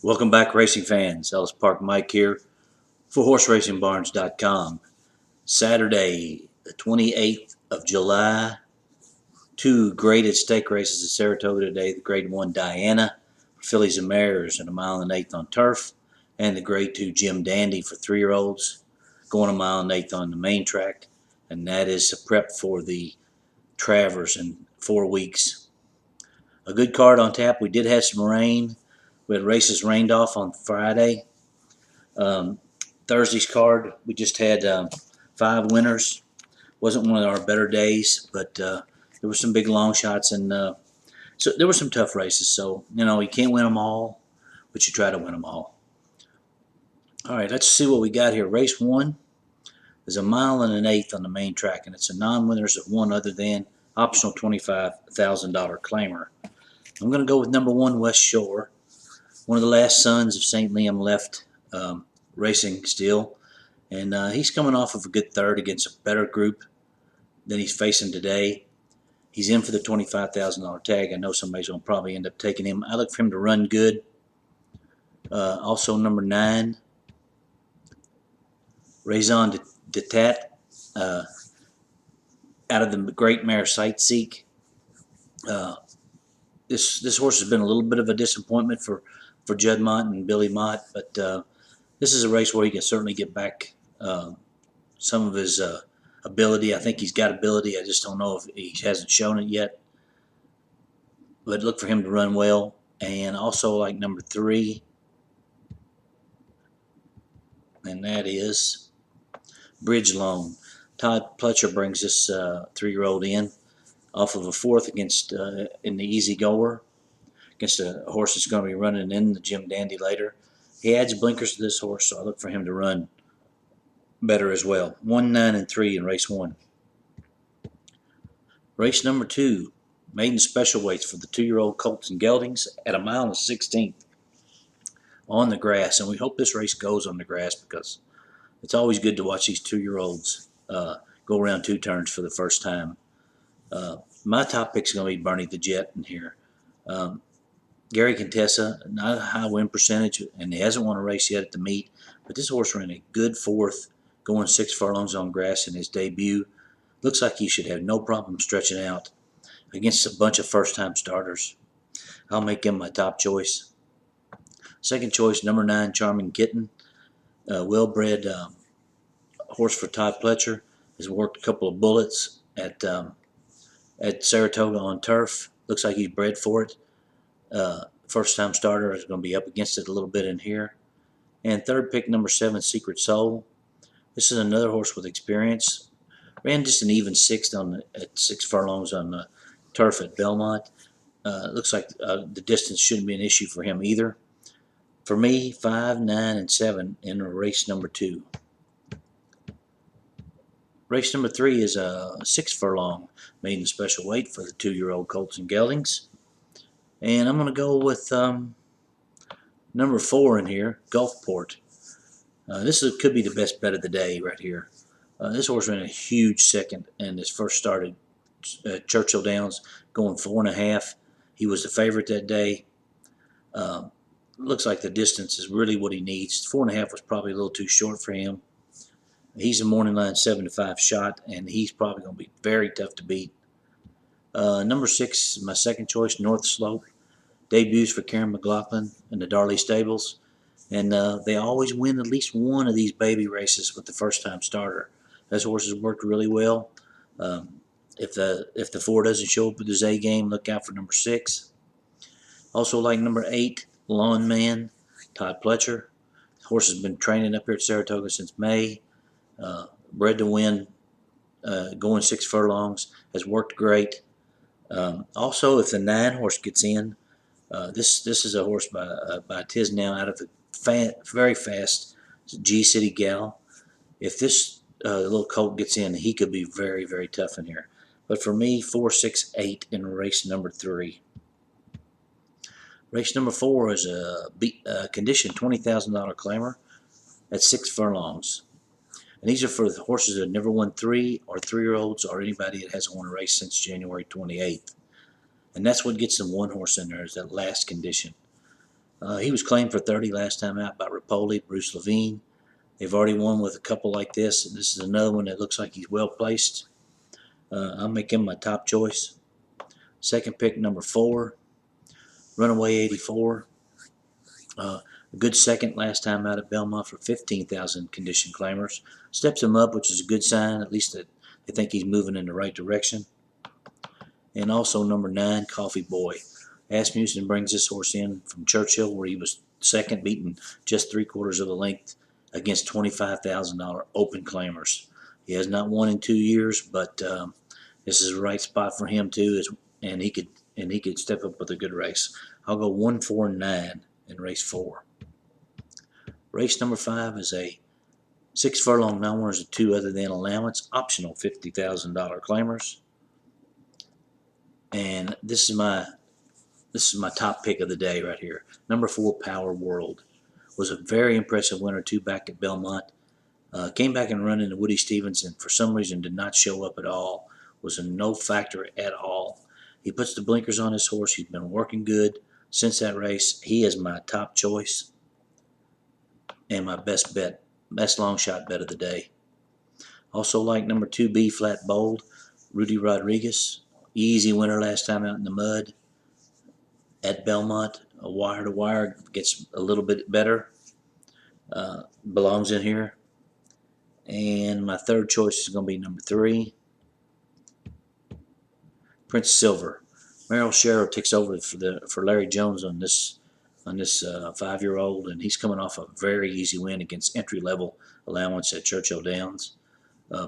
Welcome back, racing fans. Ellis Park Mike here for HorseRacingBarns.com. Saturday, the 28th of July. Two graded stake races at Saratoga today. The Grade 1 Diana for fillies and mares at 1.125 on turf, and the Grade 2 Jim Dandy for 3-year-olds going 1.125 on the main track. And that is a prep for the Travers in 4 weeks. A good card on tap. We did have some rain. We had races rained off on Friday. Thursday's card, we just had 5 winners. Wasn't one of our better days, but there were some big long shots, and so there were some tough races. So, you can't win them all, but you try to win them all. All right, let's see what we got here. Race 1 is 1.125 on the main track, and it's a non-winners of one other than optional $25,000 claimer. I'm going to go with number 1, West Shore. One of the last sons of St. Liam left racing still, and he's coming off of a good third against a better group than he's facing today. He's in for the $25,000 tag. I know somebody's going to probably end up taking him. I look for him to run good. Also, number 9, Raison de Tat, out of the Great Mare Sightseek. This horse has been a little bit of a disappointment for Judd Mott and Billy Mott, but this is a race where he can certainly get back some of his ability. I think he's got ability. I just don't know if he hasn't shown it yet. But look for him to run well. And also like number 3, and that is Bridge Loan. Todd Pletcher brings this 3-year-old in off of a 4th against in the Easy Goer, against a horse that's going to be running in the Jim Dandy later. He adds blinkers to this horse, so I look for him to run better as well. 1, 9, and 3 in race 1. Race number 2, maiden special weights for the 2-year-old Colts and Geldings at 1.16 on the grass. And we hope this race goes on the grass, because it's always good to watch these 2-year-olds go around 2 turns for the first time. My top pick is going to be Bernie the Jet in here. Gary Contessa, not a high win percentage, and he hasn't won a race yet at the meet, but this horse ran a good 4th, going 6 furlongs on grass in his debut. Looks like he should have no problem stretching out against a bunch of first-time starters. I'll make him my top choice. Second choice, number 9, Charming Kitten. Well-bred horse for Todd Pletcher. Has worked a couple of bullets at Saratoga on turf. Looks like he's bred for it. First-time starter is going to be up against it a little bit in here. And third pick, number 7, Secret Soul. This is another horse with experience. Ran just an even 6th at 6 furlongs on the turf at Belmont. Looks like the distance shouldn't be an issue for him either. For me, 5, 9, and 7 in race number 2. Race number 3 is a 6 furlong maiden special weight for the 2-year-old Colts and Geldings. And I'm going to go with number 4 in here, Gulfport. Could be the best bet of the day right here. This horse ran a huge 2nd in his first start at Churchill Downs, going 4.5. He was the favorite that day. Looks like the distance is really what he needs. 4.5 was probably a little too short for him. He's a morning line 7-5 shot, and he's probably going to be very tough to beat. Number 6 is my second choice, North Slope. Debuts for Karen McLaughlin in the Darley Stables. And they always win at least one of these baby races with the first-time starter. This horse has worked really well. If the 4 doesn't show up with his A game, look out for number 6. Also like number 8, Lawn Man, Todd Pletcher. The horse has been training up here at Saratoga since May. Bred to win, going 6 furlongs, has worked great. Also, if the 9 horse gets in, this is a horse by Tisnow out of the very fast G City Gal. If this little colt gets in, he could be very, very tough in here. But for me, 4, 6, 8 in race number 3. Race number 4 is a condition $20,000 claimer at 6 furlongs. And these are for the horses that have never won 3 or 3-year-olds or anybody that hasn't won a race since January 28th. And that's what gets them 1 horse in there, is that last condition. He was claimed for 30 last time out by Rapoli, Bruce Levine. They've already won with a couple like this, and this is another one that looks like he's well placed. I'll make him my top choice. Second pick, number 4, Runaway 84. A good second last time out at Belmont for 15,000 condition claimers. Steps him up, which is a good sign, at least that they think he's moving in the right direction. And also number 9, Coffee Boy. Asmussen brings this horse in from Churchill, where he was second, beaten just 3/4 of a length against $25,000 open claimers. He has not won in 2 years, but this is the right spot for him too, and he could step up with a good race. I'll go 1, 4, and 9 in race 4. Race number 5 is a 6 furlong non-winners of 2 other than allowance, optional $50,000 claimers. And this is my top pick of the day right here. Number 4, Power World. Was a very impressive winner 2 back at Belmont. Came back and run into Woody Stevens, and for some reason did not show up at all. Was a no factor at all. He puts the blinkers on his horse. He's been working good since that race. He is my top choice and my best bet, best long shot bet of the day. Also like number 2, B Flat Bold, Rudy Rodriguez. Easy winner last time out in the mud at Belmont. A wire to wire, gets a little bit better. Belongs in here. And my third choice is going to be number 3, Prince Silver. Merrill Sherrill takes over for Larry Jones on this 5-year-old, and he's coming off a very easy win against entry-level allowance at Churchill Downs.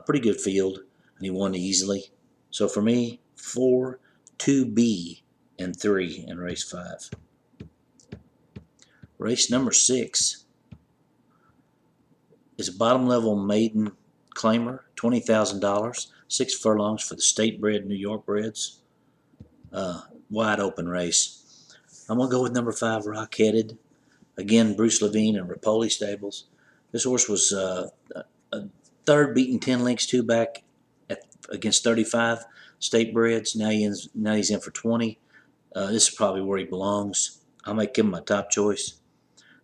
Pretty good field, and he won easily. So for me, 4, 2B, and 3 in race 5. Race number 6 is a bottom-level maiden claimer, $20,000, 6 furlongs for the state-bred New York breds. Wide open race. I'm going to go with number 5, Rock-Headed. Again, Bruce Levine and Rapoli stables. This horse was a third, beaten 10 lengths 2 back against 35 state breds. Now he's in for 20. This is probably where he belongs. I'll make him my top choice.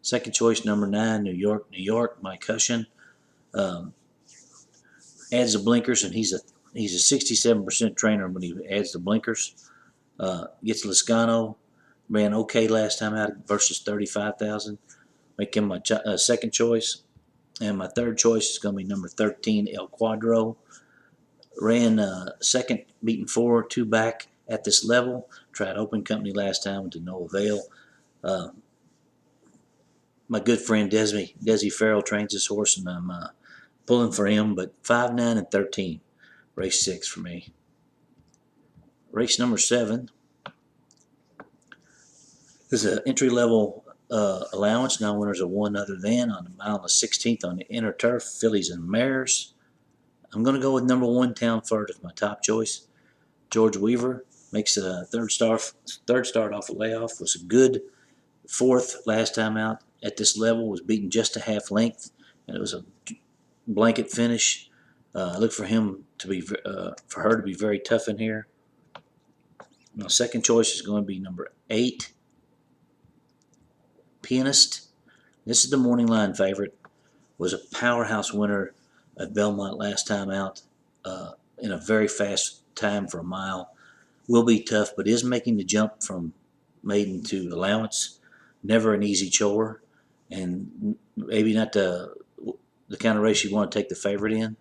Second choice, number 9, New York, New York, Mike Hushion. Adds the blinkers, and he's a 67% trainer when he adds the blinkers. Gets Liscano, ran okay last time out versus 35,000. Make him my second choice. And my third choice is going to be number 13, El Cuadro. Ran second, beaten 4, 2 back at this level. Tried open company last time to no avail. My good friend Desi Farrell trains this horse, and I'm pulling for him. But 5, 9, and 13, race 6 for me. Race number 7 is an entry-level allowance. Now winners of 1 other than on the mile and the 16th on the inner turf, fillies and mares. I'm going to go with number 1, Town Flirt as my top choice. George Weaver makes a third start off a layoff. Was a good 4th last time out at this level. Was beaten just a half length, and it was a blanket finish. I look for him to be for her to be very tough in here. My second choice is going to be number 8, Pianist. This is the morning line favorite. Was a powerhouse winner at Belmont last time out in a very fast time for a mile. Will be tough, but is making the jump from maiden to allowance. Never an easy chore, and maybe not the kind of race you want to take the favorite in.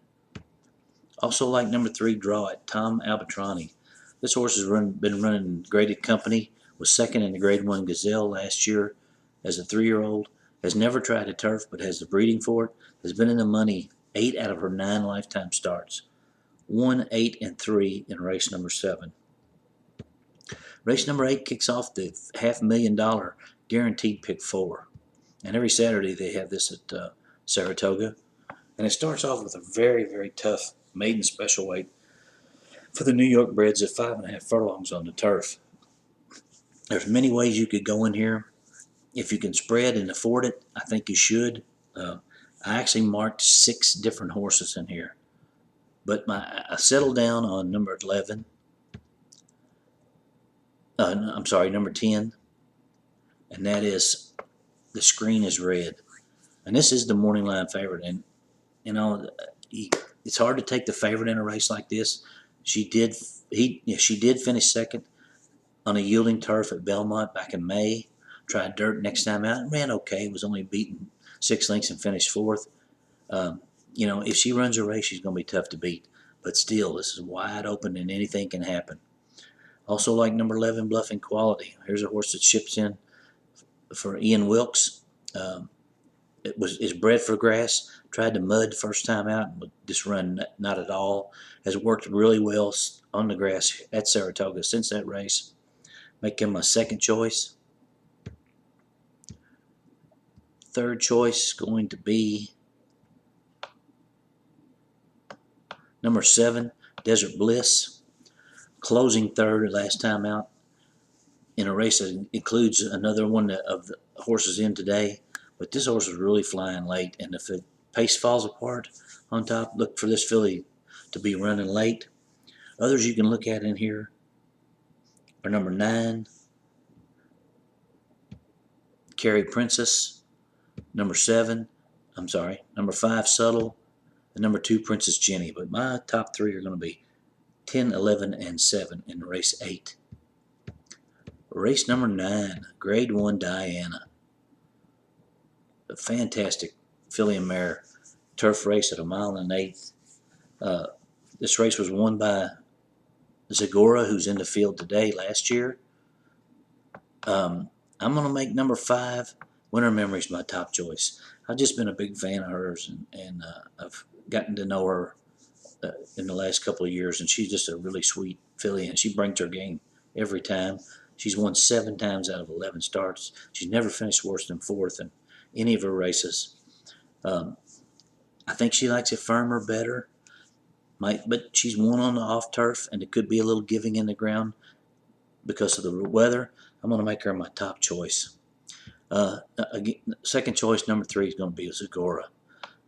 Also like number 3, Draw It, Tom Albatrani. This horse has been running graded company. Was second in the Grade 1 Gazelle last year as a 3-year-old. Has never tried a turf, but has the breeding for it. Has been in the money 8 out of her 9 lifetime starts. 1, 8, and 3 in race number 7. Race number 8 kicks off the $500,000 guaranteed pick 4. And every Saturday they have this at Saratoga. And it starts off with a very, very tough maiden special weight for the New York breds at 5.5 furlongs on the turf. There's many ways you could go in here. If you can spread and afford it, I think you should. I actually marked 6 different horses in here. But I settled down on number 11. I'm sorry, number 10. And that is the screen is red. And this is the morning line favorite. And, you know, it's hard to take the favorite in a race like this. She did finish second on a yielding turf at Belmont back in May. Tried dirt next time out and ran okay. Was only beaten 6 lengths and finished fourth. You know, if she runs a race, she's going to be tough to beat. But still, this is wide open and anything can happen. Also like number 11, Bluffing Quality. Here's a horse that ships in for Ian Wilkes. Is bred for grass. Tried the mud first time out, but this run not at all. Has worked really well on the grass at Saratoga since that race. Make him my second choice. Third choice is going to be number 7, Desert Bliss. Closing third last time out in a race that includes another one of the horses in today. But this horse was really flying late, and if the pace falls apart on top, look for this filly to be running late. Others you can look at in here are number 9, Carrie Princess, number 5, Subtle, and number 2, Princess Jenny. But my top 3 are going to be 10, 11, and 7 in race 8. Race number 9, Grade 1 Diana. A fantastic filly and mare turf race at 1 1/8 miles. This race was won by Zagora, who's in the field today last year. I'm going to make number 5, Winter Memories, my top choice. I've just been a big fan of hers, and I've gotten to know her in the last couple of years, and she's just a really sweet filly, and she brings her game every time. She's won 7 times out of 11 starts. She's never finished worse than 4th in any of her races. I think she likes it firmer better, but she's won on the off turf, and it could be a little giving in the ground because of the weather. I'm going to make her my top choice. Second choice, number 3, is going to be Zagora,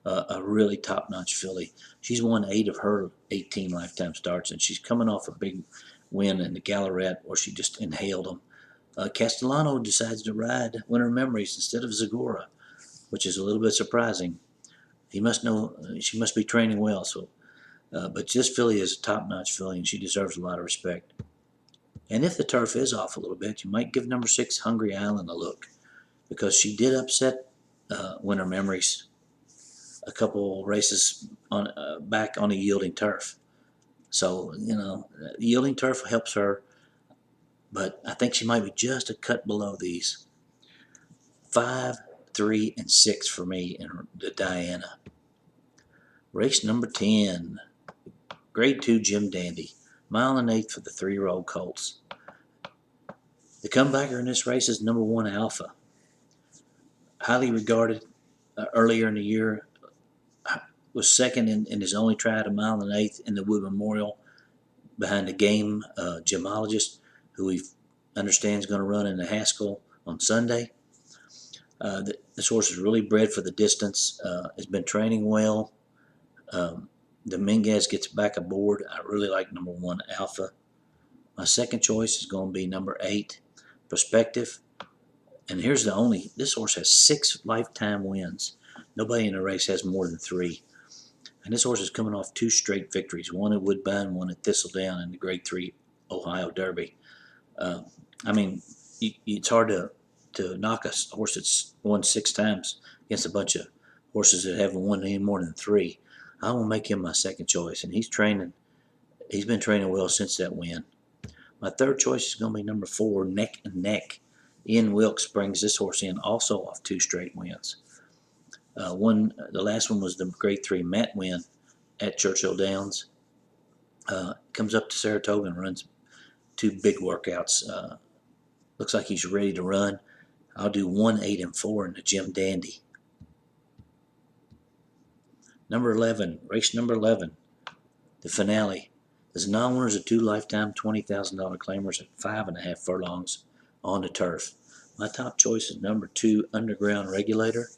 a really top-notch filly. She's won 8 of her 18 lifetime starts, and she's coming off a big win in the Gallaret where she just inhaled them. Castellano decides to ride Winter Memories instead of Zagora, which is a little bit surprising. He must know she must be training well. But this filly is a top-notch filly, and she deserves a lot of respect. And if the turf is off a little bit, you might give number 6, Hungry Island, a look, because she did upset Winter Memories a couple races back on a yielding turf. So, you know, yielding turf helps her, but I think she might be just a cut below these. 5, 3, and 6 for me in the Diana. Race number 10, Grade 2 Jim Dandy, 1 1/8 miles for the 3-year-old colts. The comebacker in this race is number 1, Alpha. Highly regarded earlier in the year, was second in his only try at 1 1/8 miles in the Wood Memorial behind the game gemologist, who we understand is going to run in the Haskell on Sunday. This horse is really bred for the distance. Has been training well. Dominguez gets back aboard. I really like number 1, Alpha. My second choice is going to be number 8, Perspective. And here's this horse has 6 lifetime wins. Nobody in the race has more than 3. And this horse is coming off 2 straight victories, 1 at Woodbine, 1 at Thistledown in the Grade 3 Ohio Derby. I mean, it's hard to knock a horse that's won 6 times against a bunch of horses that haven't won any more than 3. I will make him my second choice, and he's been training well since that win. My third choice is going to be number 4, Neck and Neck. Ian Wilkes brings this horse in also off 2 straight wins. The last one was the Grade 3 Matt win at Churchill Downs. Comes up to Saratoga and runs 2 big workouts. Looks like he's ready to run. I'll do 1, 8, and 4 in the Jim Dandy. Race number 11, the finale. There's non-winners of 2 lifetime $20,000 claimers at 5.5 furlongs on the turf. My top choice is number 2, Underground Regulator.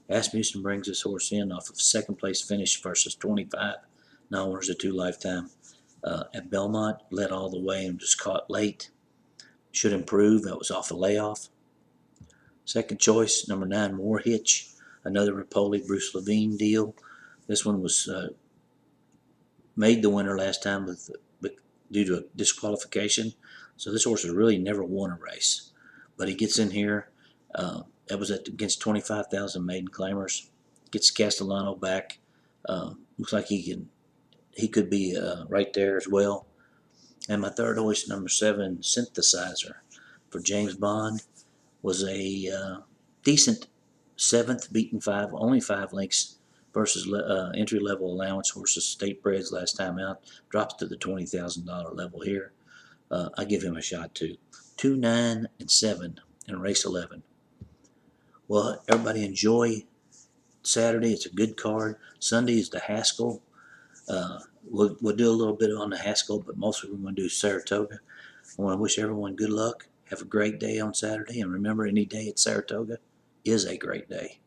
Asmussen brings this horse in off of second place finish versus 25 non-winners of 2 lifetime at Belmont. Led all the way and just caught late. Should improve. That was off a layoff. Second choice, number 9, War Hitch, another Rapoli Bruce Levine deal. This one was made the winner last time due to a disqualification. So this horse has really never won a race, but he gets in here. That was against 25,000 maiden claimers. Gets Castellano back. Looks like he could be right there as well. And my third horse, number 7, Synthesizer, for James Bond, was a decent 7th, beaten 5, only 5 lengths versus entry level allowance horses, state breds last time out. Drops to the $20,000 level here. I give him a shot too. 2, 9, and 7 in race 11. Well, everybody enjoy Saturday. It's a good card. Sunday is the Haskell. We'll do a little bit on the Haskell, but mostly we're going to do Saratoga. I want to wish everyone good luck. Have a great day on Saturday, and remember, any day at Saratoga is a great day.